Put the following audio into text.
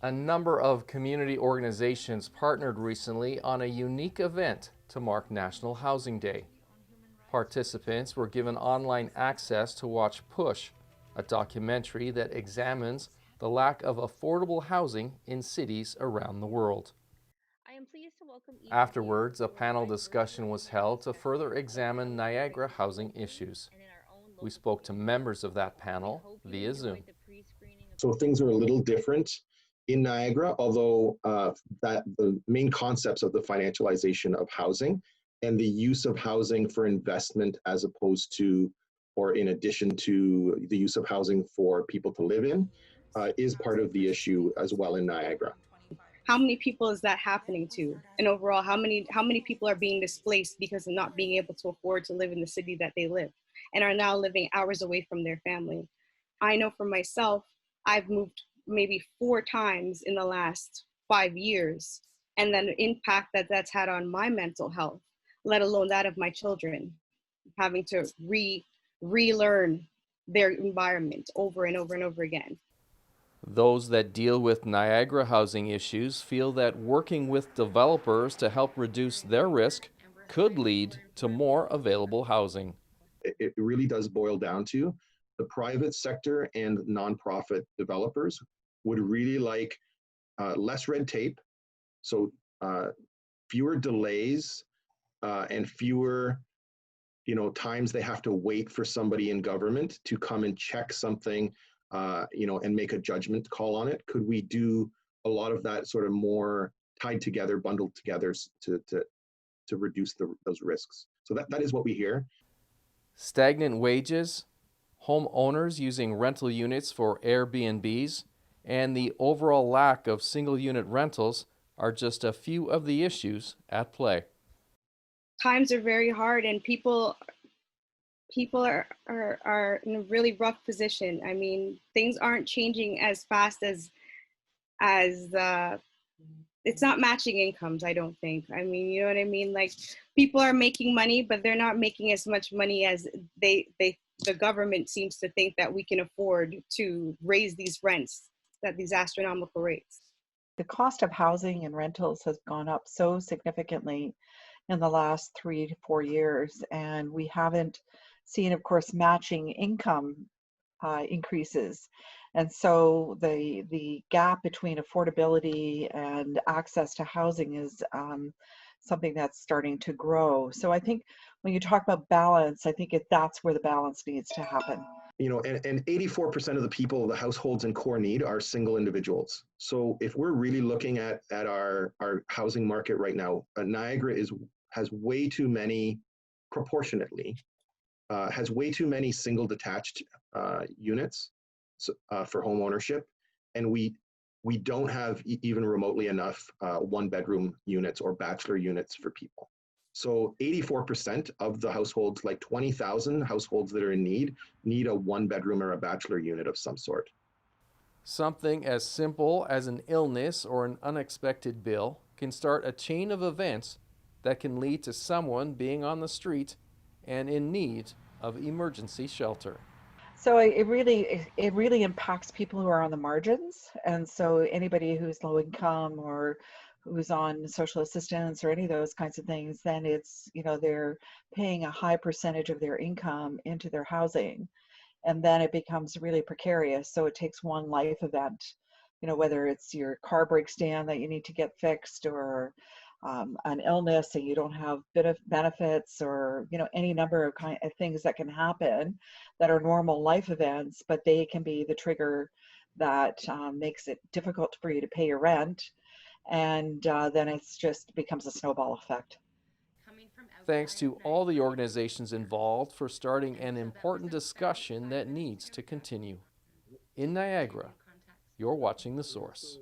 A number of community organizations partnered recently on a unique event to mark National Housing Day. Participants were given online access to watch Push, a documentary that examines the lack of affordable housing in cities around the world. I am pleased to welcome each of you Afterwards, a to a panel wide berth discussion was tour held to that features further open examine houses right Niagara here housing locally issues. and in our own We local spoke to community. members of that We panel hope you via Zoom. enjoyed the pre-screening of So things are a little different in Niagara, although that the main concepts of the financialization of housing and the use of housing for investment as opposed to, or in addition to the use of housing for people to live in, is part of the issue as well in Niagara. How many people is that happening to? And overall, how many people are being displaced because of not being able to afford to live in the city that they live and are now living hours away from their family? I know for myself, I've moved maybe 4 times in the last 5 years, and then the impact that that's had on my mental health, let alone that of my children, having to relearn their environment over and over and over again. Those that deal with Niagara housing issues feel that working with developers to help reduce their risk could lead to more available housing. It really does boil down to the private sector and nonprofit developers would really like less red tape, so fewer delays and fewer times they have to wait for somebody in government to come and check something and make a judgment call on it. Could we do a lot of that sort of more tied together, bundled together to reduce those risks? So that is what we hear. Stagnant wages, homeowners using rental units for Airbnbs, and the overall lack of single unit rentals are just a few of the issues at play. Times are very hard, and people are in a really rough position. I mean, things aren't changing as fast as it's not matching incomes, I don't think. I mean, you know what I mean? Like, people are making money, but they're not making as much money as the government seems to think that we can afford to raise these rents, that these astronomical rates. The cost of housing and rentals has gone up so significantly in the last 3 to 4 years, and we haven't seen, of course, matching income increases. And so the gap between affordability and access to housing is something that's starting to grow. So I think when you talk about balance, I think that's where the balance needs to happen. And 84% of the people, the households in core need, are single individuals. So if we're really looking at our housing market right now, Niagara has way too many, proportionately, has way too many single detached units for home ownership, and we don't have even remotely enough one bedroom units or bachelor units for people. So 84% of the households, like 20,000 households that are in need a one bedroom or a bachelor unit of some sort. Something as simple as an illness or an unexpected bill can start a chain of events that can lead to someone being on the street and in need of emergency shelter. So it really impacts people who are on the margins, and so anybody who's low income or who's on social assistance or any of those kinds of things, then it's they're paying a high percentage of their income into their housing, and then it becomes really precarious. So it takes one life event, whether it's your car breaks down that you need to get fixed, or an illness and you don't have bit of benefits, or any number of kind of things that can happen that are normal life events, but they can be the trigger that makes it difficult for you to pay your rent, and then it's just becomes a snowball effect. Thanks to all the organizations involved for starting an important discussion that needs to continue. In Niagara, you're watching The Source.